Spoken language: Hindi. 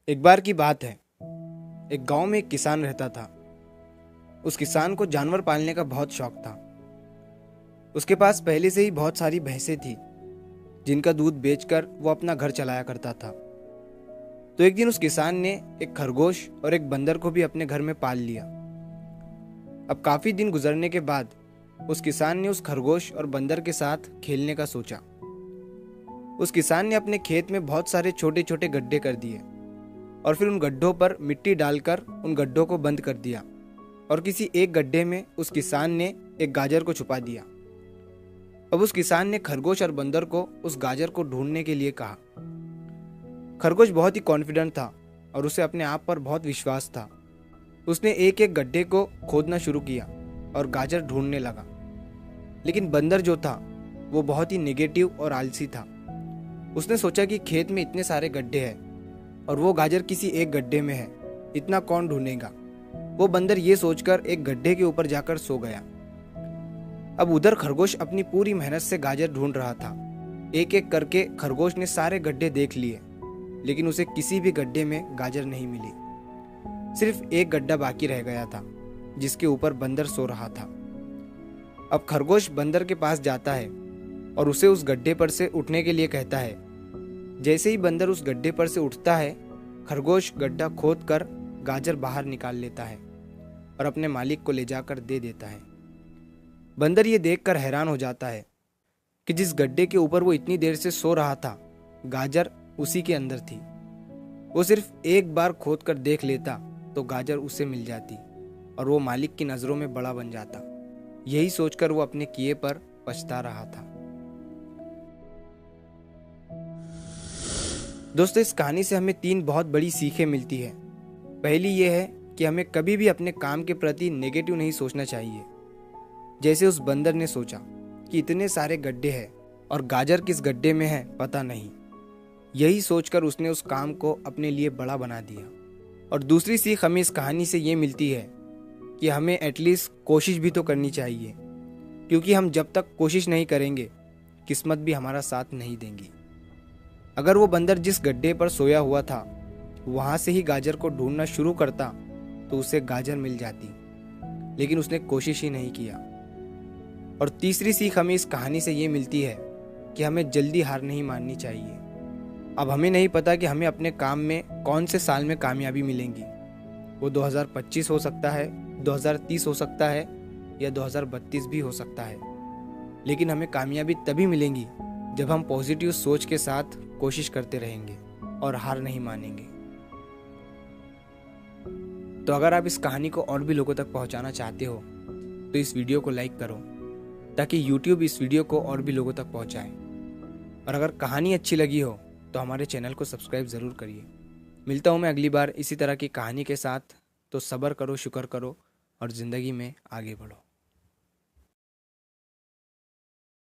एक बार की बात है। एक गांव में एक किसान रहता था। उस किसान को जानवर पालने का बहुत शौक था। उसके पास पहले से ही बहुत सारी भैंसें थी जिनका दूध बेचकर वो अपना घर चलाया करता था। तो एक दिन उस किसान ने एक खरगोश और एक बंदर को भी अपने घर में पाल लिया। अब काफी दिन गुजरने के बाद उस किसान ने उस खरगोश और बंदर के साथ खेलने का सोचा। उस किसान ने अपने खेत में बहुत सारे छोटे छोटे गड्ढे कर दिए और फिर उन गड्ढों पर मिट्टी डालकर उन गड्ढों को बंद कर दिया और किसी एक गड्ढे में उस किसान ने एक गाजर को छुपा दिया। अब उस किसान ने खरगोश और बंदर को उस गाजर को ढूंढने के लिए कहा। खरगोश बहुत ही कॉन्फिडेंट था और उसे अपने आप पर बहुत विश्वास था। उसने एक एक गड्ढे को खोदना शुरू किया और गाजर ढूंढने लगा। लेकिन बंदर जो था वो बहुत ही नेगेटिव और आलसी था। उसने सोचा कि खेत में इतने सारे गड्ढे हैं और वो गाजर किसी एक गड्ढे में है, इतना कौन ढूंढेगा। वो बंदर ये सोचकर एक गड्ढे के ऊपर जाकर सो गया। अब उधर खरगोश अपनी पूरी मेहनत से गाजर ढूंढ रहा था। एक एक करके खरगोश ने सारे गड्ढे देख लिए, लेकिन उसे किसी भी गड्ढे में गाजर नहीं मिली। सिर्फ एक गड्ढा बाकी रह गया था जिसके ऊपर बंदर सो रहा था। अब खरगोश बंदर के पास जाता है और उसे उस गड्ढे पर से उठने के लिए कहता है। जैसे ही बंदर उस गड्ढे पर से उठता है, खरगोश गड्ढा खोद कर गाजर बाहर निकाल लेता है और अपने मालिक को ले जाकर दे देता है। बंदर ये देखकर हैरान हो जाता है कि जिस गड्ढे के ऊपर वो इतनी देर से सो रहा था, गाजर उसी के अंदर थी। वो सिर्फ एक बार खोद कर देख लेता तो गाजर उसे मिल जाती और वो मालिक की नज़रों में बड़ा बन जाता। यही सोचकर वो अपने किए पर पछता रहा था। दोस्तों, इस कहानी से हमें 3 बहुत बड़ी सीखें मिलती है। पहली ये है कि हमें कभी भी अपने काम के प्रति नेगेटिव नहीं सोचना चाहिए। जैसे उस बंदर ने सोचा कि इतने सारे गड्ढे हैं और गाजर किस गड्ढे में है पता नहीं। यही सोचकर उसने उस काम को अपने लिए बड़ा बना दिया। और दूसरी सीख हमें इस कहानी से ये मिलती है कि हमें एटलीस्ट कोशिश भी तो करनी चाहिए, क्योंकि हम जब तक कोशिश नहीं करेंगे किस्मत भी हमारा साथ नहीं देंगी। अगर वो बंदर जिस गड्ढे पर सोया हुआ था वहां से ही गाजर को ढूंढना शुरू करता तो उसे गाजर मिल जाती, लेकिन उसने कोशिश ही नहीं किया। और तीसरी सीख हमें इस कहानी से ये मिलती है कि हमें जल्दी हार नहीं माननी चाहिए। अब हमें नहीं पता कि हमें अपने काम में कौन से साल में कामयाबी मिलेंगी। वो 2025 हो सकता है, 2030 हो सकता है या 2032 भी हो सकता है, लेकिन हमें कामयाबी तभी मिलेंगी जब हम पॉजिटिव सोच के साथ कोशिश करते रहेंगे और हार नहीं मानेंगे। तो अगर आप इस कहानी को और भी लोगों तक पहुंचाना चाहते हो तो इस वीडियो को लाइक करो ताकि YouTube इस वीडियो को और भी लोगों तक पहुंचाए। और अगर कहानी अच्छी लगी हो तो हमारे चैनल को सब्सक्राइब ज़रूर करिए। मिलता हूं मैं अगली बार इसी तरह की कहानी के साथ। तो सब्र करो, शुक्र करो और ज़िंदगी में आगे बढ़ो।